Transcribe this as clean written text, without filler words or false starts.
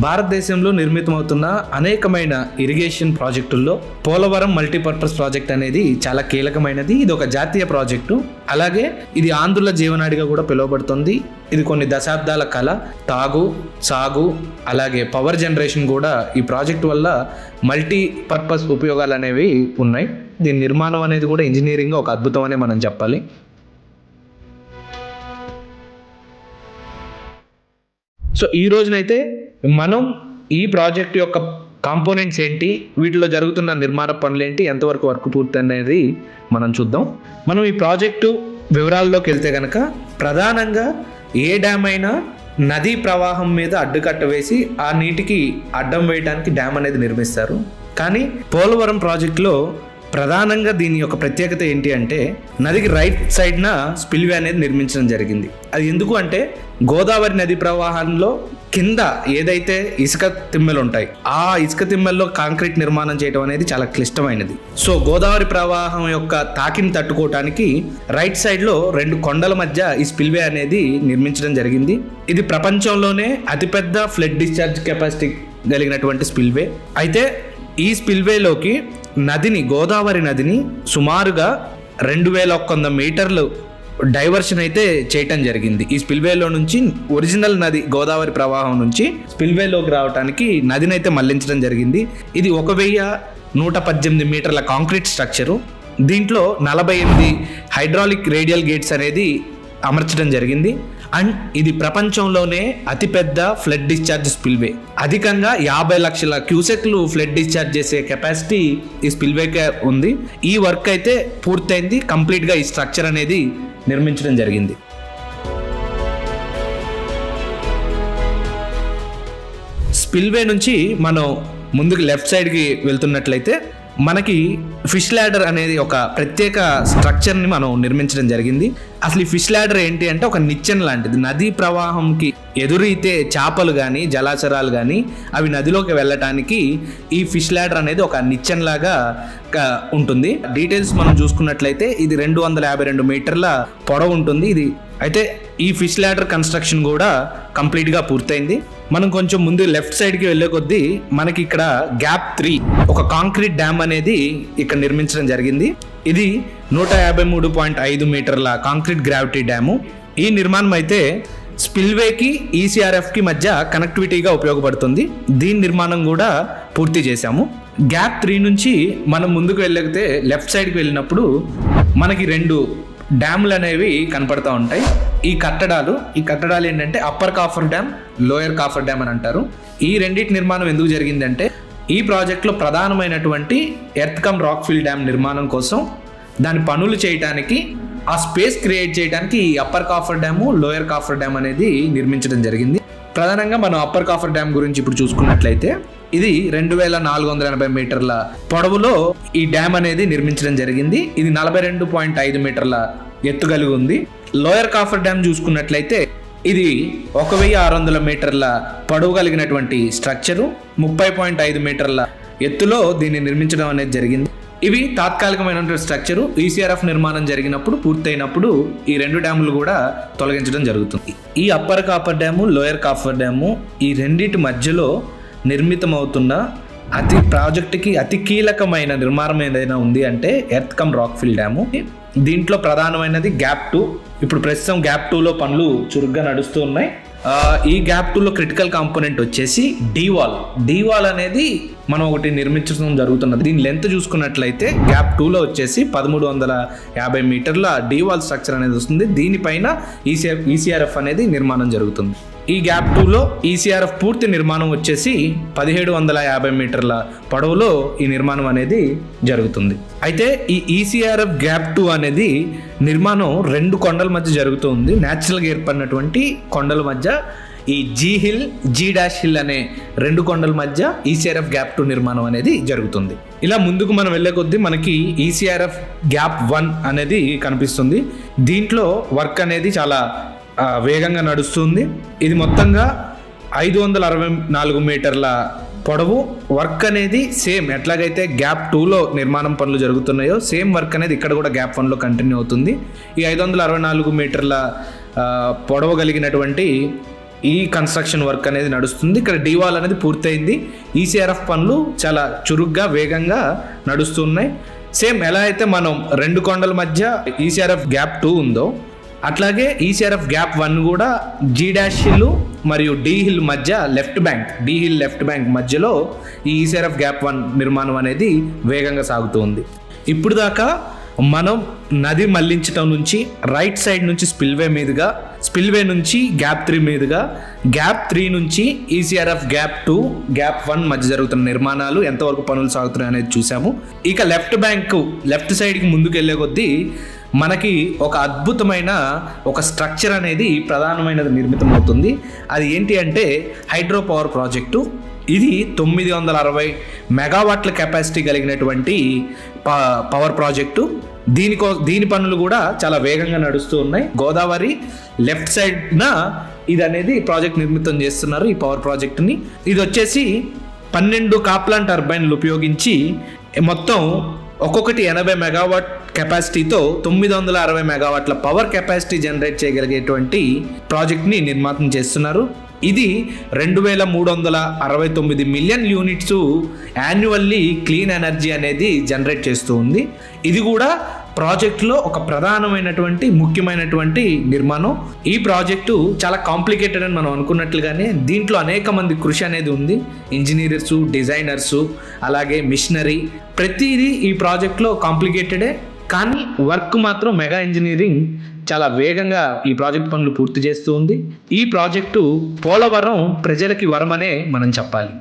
భారతదేశంలో నిర్మితమవుతున్న అనేకమైన irrigation ప్రాజెక్టుల్లో Polavaram multipurpose project అనేది చాలా కీలకమైనది. ఇది ఒక జాతీయ ప్రాజెక్టు. అలాగే ఇది ఆంధ్రుల జీవనాడిగా కూడా పిలువబడుతుంది. ఇది కొన్ని దశాబ్దాల కళ. తాగు, సాగు, అలాగే పవర్ జనరేషన్ కూడా ఈ ప్రాజెక్టు వల్ల మల్టీపర్పస్ ఉపయోగాలు అనేవి ఉన్నాయి. దీని నిర్మాణం అనేది కూడా ఇంజనీరింగ్ ఒక అద్భుతం అనే మనం చెప్పాలి. సో ఈ రోజునైతే మనం ఈ ప్రాజెక్ట్ యొక్క కాంపోనెంట్స్ ఏంటి, వీటిలో జరుగుతున్న నిర్మాణ పనులు ఏంటి, ఎంతవరకు వర్క్ పూర్తి అనేది మనం చూద్దాం. మనం ఈ ప్రాజెక్టు వివరాల్లోకి వెళ్తే కనుక ప్రధానంగా ఏ డ్యామ్ అయినా నదీ ప్రవాహం మీద అడ్డుకట్ట వేసి ఆ నీటికి అడ్డం వేయడానికి డ్యామ్ అనేది నిర్మిస్తారు. కానీ పోలవరం ప్రాజెక్టులో ప్రధానంగా దీని యొక్క ప్రత్యేకత ఏంటి అంటే నదికి రైట్ సైడ్న స్పిల్వే అనేది నిర్మించడం జరిగింది. అది ఎందుకు అంటే గోదావరి నది ప్రవాహంలో కింద ఏదైతే ఇసుక తిమ్మెలు ఉంటాయి, ఆ ఇసుక తిమ్మెల్లో కాంక్రీట్ నిర్మాణం చేయడం అనేది చాలా క్లిష్టమైనది. సో గోదావరి ప్రవాహం యొక్క తాకిని తట్టుకోవటానికి రైట్ సైడ్లో 2 కొండల మధ్య ఈ స్పిల్వే అనేది నిర్మించడం జరిగింది. ఇది ప్రపంచంలోనే అతిపెద్ద ఫ్లడ్ డిశ్చార్జ్ కెపాసిటీ కలిగినటువంటి స్పిల్వే. అయితే ఈ స్పిల్వేలోకి గోదావరి నదిని సుమారుగా 2100 మీటర్లు డైవర్షన్ అయితే చేయటం జరిగింది. ఈ స్పిల్వేలో నుంచి ఒరిజినల్ నది గోదావరి ప్రవాహం నుంచి స్పిల్వేలోకి రావడానికి నదిని అయితే మళ్లించడం జరిగింది. ఇది 1118 మీటర్ల కాంక్రీట్ స్ట్రక్చరు. దీంట్లో 48 హైడ్రాలిక్ రేడియల్ గేట్స్ అనేది అమర్చడం జరిగింది. అండ్ ఇది ప్రపంచంలోనే అతిపెద్ద ఫ్లడ్ డిశ్చార్జ్ స్పిల్వే. అధికంగా 50 లక్షల క్యూసెక్లు ఫ్లడ్ డిశ్చార్జ్ చేసే కెపాసిటీ ఈ స్పిల్వేకే ఉంది. ఈ వర్క్ అయితే పూర్తయింది. కంప్లీట్గా ఈ స్ట్రక్చర్ అనేది నిర్మించడం జరిగింది. స్పిల్వే నుంచి మనం ముందుకు లెఫ్ట్ సైడ్కి వెళ్తున్నట్లయితే మనకి ఫిష్ ల్యాడర్ అనేది ఒక ప్రత్యేక స్ట్రక్చర్ని మనం నిర్మించడం జరిగింది. అసలు ఈ ఫిష్ ల్యాడర్ ఏంటి అంటే ఒక నిచ్చెన లాంటిది. నదీ ప్రవాహంకి ఎదురైతే చేపలు కానీ జలాచరాలు కానీ అవి నదిలోకి వెళ్ళటానికి ఈ ఫిష్ ల్యాడర్ అనేది ఒక నిచ్చెన లాగా ఉంటుంది. డీటెయిల్స్ మనం చూసుకున్నట్లయితే ఇది 252 మీటర్ల పొడవు ఉంటుంది. ఇది అయితే ఈ ఫిష్ ల్యాడర్ కన్స్ట్రక్షన్ కూడా కంప్లీట్గా పూర్తయింది. మనం కొంచెం ముందు లెఫ్ట్ సైడ్కి వెళ్ళే కొద్దీ మనకి ఇక్కడ గ్యాప్ 3 ఒక కాంక్రీట్ డ్యామ్ అనేది ఇక్కడ నిర్మించడం జరిగింది. ఇది 153.5 మీటర్ల కాంక్రీట్ గ్రావిటీ డ్యాము. ఈ నిర్మాణం అయితే స్పిల్వేకి ఈసీఆర్ఎఫ్కి మధ్య కనెక్టివిటీగా ఉపయోగపడుతుంది. దీని నిర్మాణం కూడా పూర్తి చేశాము. గ్యాప్ 3 నుంచి మనం ముందుకు వెళ్ళితే లెఫ్ట్ సైడ్కి వెళ్ళినప్పుడు మనకి 2 డ్యాములు అనేవి కనపడతా ఉంటాయి. ఈ కట్టడాలు ఏంటంటే upper coffer dam, lower coffer dam అని అంటారు. ఈ రెండింటి నిర్మాణం ఎందుకు జరిగిందంటే ఈ ప్రాజెక్టులో ప్రధానమైనటువంటి earth cum rock fill dam నిర్మాణం కోసం దాని పనులు చేయడానికి, ఆ స్పేస్ క్రియేట్ చేయడానికి ఈ upper copper dam, lower coffer dam అనేది నిర్మించడం జరిగింది. ప్రధానంగా మనం అప్పర్ కాఫర్ డ్యామ్ గురించి ఇప్పుడు చూసుకున్నట్లయితే ఇది 2480 మీటర్ల పొడవులో ఈ డ్యామ్ అనేది నిర్మించడం జరిగింది. ఇది 42.5 మీటర్ల ఎత్తు కలిగి ఉంది. లోయర్ కాఫర్ డ్యామ్ చూసుకున్నట్లయితే ఇది 1600 మీటర్ల పొడవు కలిగినటువంటి స్ట్రక్చరు, 30.5 మీటర్ల ఎత్తులో దీన్ని నిర్మించడం అనేది జరిగింది. ఇవి తాత్కాలికమైనటువంటి స్ట్రక్చరు. ఈసీఆర్ఎఫ్ నిర్మాణం జరిగినప్పుడు పూర్తయినప్పుడు ఈ 2 డ్యాములు కూడా తొలగించడం జరుగుతుంది. ఈ upper copper dam, lower copper dam ఈ రెండింటి మధ్యలో నిర్మితమవుతున్న ప్రాజెక్టుకి అతి కీలకమైన నిర్మాణం ఏదైనా ఉంది అంటే earth cum rock fill dam. దీంట్లో ప్రధానమైనది గ్యాప్ 2. ఇప్పుడు ప్రస్తుతం గ్యాప్ 2లో పనులు చురుగ్గా నడుస్తూ ఉన్నాయి. ఈ గ్యాప్ 2లో క్రిటికల్ కాంపోనెంట్ వచ్చేసి డీవాల్ అనేది మనం ఒకటి నిర్మించడం జరుగుతున్నది. దీని లెంత్ చూసుకున్నట్లయితే గ్యాప్ 2లో వచ్చేసి 1350 మీటర్ల డీవాల్ స్ట్రక్చర్ అనేది వస్తుంది. దీనిపైన ఈసీఆర్ఎఫ్ అనేది నిర్మాణం జరుగుతుంది. ఈ గ్యాప్ 2లో ఈసీఆర్ఎఫ్ పూర్తి నిర్మాణం వచ్చేసి 1750 మీటర్ల పొడవులో ఈ నిర్మాణం అనేది జరుగుతుంది. అయితే ఈ ఈసీఆర్ఎఫ్ గ్యాప్ 2 అనేది నిర్మాణం 2 కొండల మధ్య జరుగుతుంది. న్యాచురల్గా ఏర్పడినటువంటి కొండల మధ్య ఈ G-హిల్ అనే 2 కొండల మధ్య ఈసీఆర్ఎఫ్ గ్యాప్ 2 నిర్మాణం అనేది జరుగుతుంది. ఇలా ముందుకు మనం వెళ్ళే కొద్దీ మనకి ఈసీఆర్ఎఫ్ గ్యాప్ 1 అనేది కనిపిస్తుంది. దీంట్లో వర్క్ అనేది చాలా వేగంగా నడుస్తుంది. ఇది మొత్తంగా 564 మీటర్ల పొడవు. వర్క్ అనేది సేమ్ ఎట్లాగైతే గ్యాప్ 2లో నిర్మాణం పనులు జరుగుతున్నాయో సేమ్ వర్క్ అనేది ఇక్కడ కూడా గ్యాప్ 1లో కంటిన్యూ అవుతుంది. ఈ 564 మీటర్ల పొడవు కలిగినటువంటి ఈ కన్స్ట్రక్షన్ వర్క్ అనేది నడుస్తుంది. ఇక్కడ డీవాల్ అనేది పూర్తయింది. ఈసీఆర్ఎఫ్ పనులు చాలా చురుగ్గా వేగంగా నడుస్తున్నాయి. సేమ్ ఎలా అయితే మనం 2 కొండల మధ్య ఈసీఆర్ఎఫ్ గ్యాప్ 2 ఉందో అట్లాగే ఈసీఆర్ఎఫ్ గ్యాప్ 1 కూడా G' హిల్ మరియు D హిల్ మధ్య D హిల్ లెఫ్ట్ బ్యాంక్ మధ్యలో ఈ ఈసీఆర్ఎఫ్ గ్యాప్ 1 నిర్మాణం అనేది వేగంగా సాగుతుంది. ఇప్పుడు దాకా మనం నది మళ్లించడం నుంచి రైట్ సైడ్ నుంచి స్పిల్వే నుంచి గ్యాప్ 3 మీదుగా గ్యాప్ 3 నుంచి ఈసీఆర్ఎఫ్ గ్యాప్ 2 గ్యాప్ 1 మధ్య జరుగుతున్న నిర్మాణాలు ఎంతవరకు పనులు సాగుతున్నాయి అనేది చూసాము. ఇక లెఫ్ట్ సైడ్కి ముందుకు వెళ్ళే కొద్దీ మనకి ఒక అద్భుతమైన ఒక స్ట్రక్చర్ అనేది ప్రధానమైనది నిర్మితం అవుతుంది. అది ఏంటి అంటే హైడ్రో పవర్ ప్రాజెక్టు. ఇది 960 మెగావాట్ల కెపాసిటీ కలిగినటువంటి పవర్ ప్రాజెక్టు. దీని పనులు కూడా చాలా వేగంగా నడుస్తూ ఉన్నాయి. గోదావరి లెఫ్ట్ సైడ్న ఇది అనేది ప్రాజెక్ట్ నిర్మితం చేస్తున్నారు ఈ పవర్ ప్రాజెక్టుని. ఇది వచ్చేసి 12 కాప్లాన్ టర్బైన్లు ఉపయోగించి మొత్తం ఒక్కొక్కటి 80 మెగావాట్ కెపాసిటీతో 960 మెగావాట్ల పవర్ కెపాసిటీ జనరేట్ చేయగలిగేటువంటి ప్రాజెక్ట్ని నిర్మాణం చేస్తున్నారు. ఇది 2369 million units annually clean energy అనేది జనరేట్ చేస్తూ ఉంది. ఇది కూడా ప్రాజెక్టులో ఒక ప్రధానమైనటువంటి ముఖ్యమైనటువంటి నిర్మాణం. ఈ ప్రాజెక్టు చాలా కాంప్లికేటెడ్ అని మనం అనుకున్నట్లుగానే దీంట్లో అనేక మంది కృషి అనేది ఉంది. ఇంజనీర్సు, డిజైనర్సు, అలాగే మిషనరీ, ప్రతిదీ ఈ ప్రాజెక్టులో కాంప్లికేటెడే. కానీ వర్క్ మాత్రం మెగా ఇంజనీరింగ్ చాలా వేగంగా ఈ ప్రాజెక్ట్ పనులు పూర్తి చేస్తూ ఉంది. ఈ ప్రాజెక్టు పోలవరం ప్రజలకి వరమనే మనం చెప్పాలి.